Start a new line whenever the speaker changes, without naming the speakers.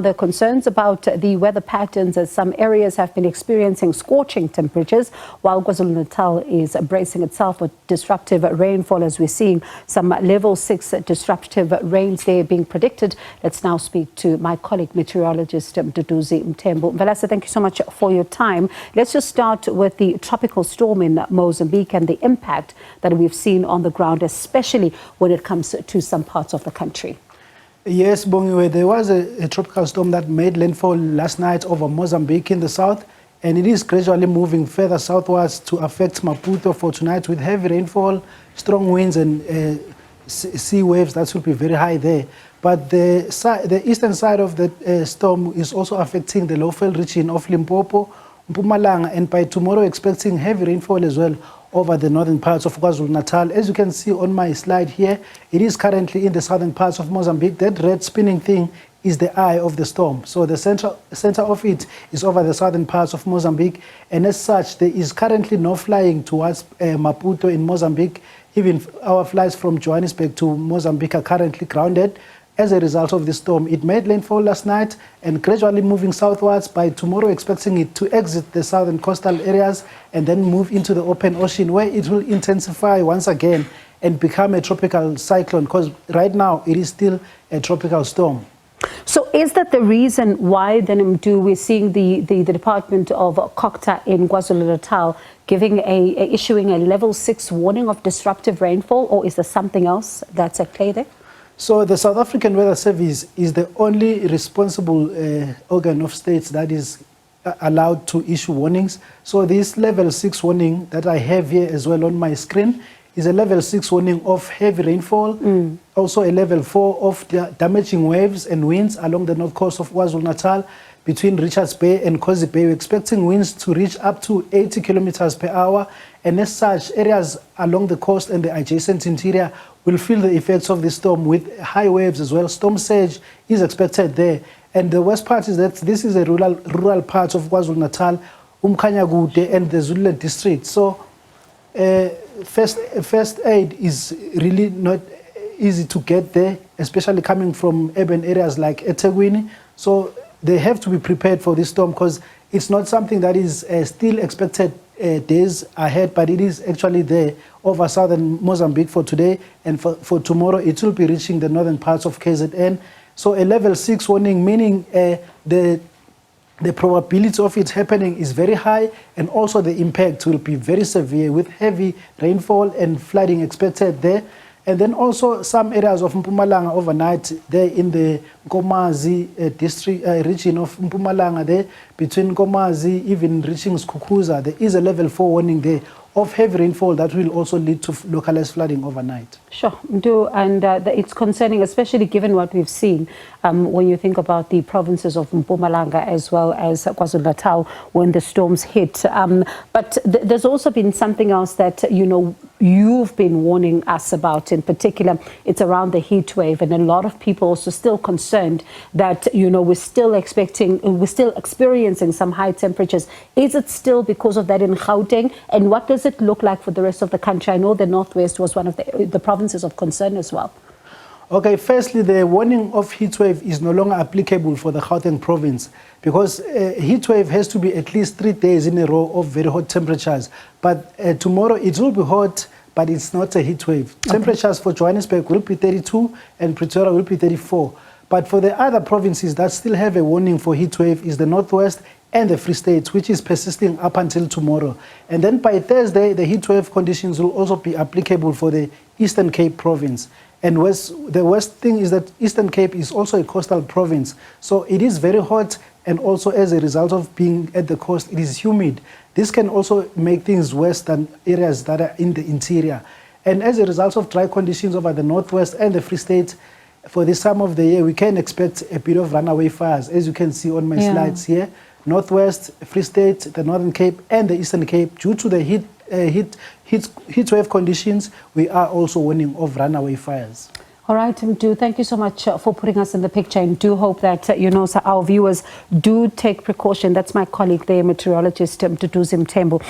There are concerns about the weather patterns as some areas have been experiencing scorching temperatures, while KwaZulu-Natal is bracing itself with disruptive rainfall as we're seeing some level 6 disruptive rains there being predicted. Let's now speak to my colleague meteorologist Mduduzi Mthembu. Velasa, thank you so much for your time. Let's just start with the tropical storm in Mozambique and the impact that we've seen on the ground, especially when it comes to some parts of the country.
Yes, Bongiwe, there was a tropical storm that made landfall last night over Mozambique in the south, and it is gradually moving further southwards to affect Maputo for tonight with heavy rainfall, strong winds and sea waves that will be very high there. But the eastern side of the storm is also affecting the low-fell region of Limpopo, Mpumalanga, and by tomorrow expecting heavy rainfall as well over the northern parts of KwaZulu-Natal. As you can see on my slide here, it is currently in the southern parts of Mozambique. That red spinning thing is the eye of the storm. So the center of it is over the southern parts of Mozambique. And as such, there is currently no flying towards Maputo in Mozambique. Even our flights from Johannesburg to Mozambique are currently grounded. As a result of the storm, it made landfall last night and gradually moving southwards. By tomorrow, expecting it to exit the southern coastal areas and then move into the open ocean, where it will intensify once again and become a tropical cyclone, because right now it is still a tropical storm.
So is that the reason why then we're seeing the Department of Kokta in KwaZulu-Natal issuing a level 6 warning of disruptive rainfall, or is there something else that's at play there?
So the South African Weather Service is the only responsible organ of states that is allowed to issue warnings. So this level 6 warning that I have here as well on my screen is a level 6 warning of heavy rainfall, also a level 4 of damaging waves and winds along the north coast of KwaZulu-Natal between Richards Bay and Kosi Bay. We're expecting winds to reach up to 80 kilometers per hour. And as such, areas along the coast and the adjacent interior will feel the effects of the storm with high waves as well. Storm surge is expected there. And the worst part is that this is a rural part of KwaZulu-Natal, Umkhanyakude and the Zululand district. So first aid is really not easy to get there, especially coming from urban areas like eThekwini. So they have to be prepared for this storm, because it's not something that is still expected days ahead, but it is actually there over southern Mozambique for today, and for tomorrow it will be reaching the northern parts of KZN. So a level 6 warning, meaning the probability of it happening is very high, and also the impact will be very severe with heavy rainfall and flooding expected there. And then also some areas of Mpumalanga overnight, there in the Nkomazi district region of Mpumalanga, there between Nkomazi even reaching Skukuza, there is a level 4 warning there of heavy rainfall that will also lead to localized flooding overnight.
Sure, and it's concerning, especially given what we've seen when you think about the provinces of Mpumalanga as well as KwaZulu-Natal when the storms hit. But there's also been something else that, you've been warning us about. In particular, it's around the heat wave, and a lot of people also still concerned that, we're still experiencing some high temperatures. Is it still because of that in Gauteng? And what does it look like for the rest of the country? I know the Northwest was one of the provinces of concern as well.
Okay, firstly, the warning of heat wave is no longer applicable for the Gauteng province, because heat wave has to be at least 3 days in a row of very hot temperatures. But tomorrow it will be hot, but it's not a heat wave. Okay. Temperatures for Johannesburg will be 32 and Pretoria will be 34. But for the other provinces that still have a warning for heat wave is the Northwest and the Free State, which is persisting up until tomorrow. And then by Thursday, the heat wave conditions will also be applicable for the Eastern Cape province. And the worst thing is that Eastern Cape is also a coastal province. So it is very hot, and also as a result of being at the coast, it is humid. This can also make things worse than areas that are in the interior. And as a result of dry conditions over the Northwest and the Free State, for this time of the year, we can expect a bit of runaway fires, as you can see on my slides here. Northwest, Free State, the Northern Cape, and the Eastern Cape. Due to the heat wave conditions, we are also warning of runaway fires.
All right, Mdu, thank you so much for putting us in the picture, and do hope that, so our viewers do take precaution. That's my colleague there, meteorologist Mduduzi Mthembu.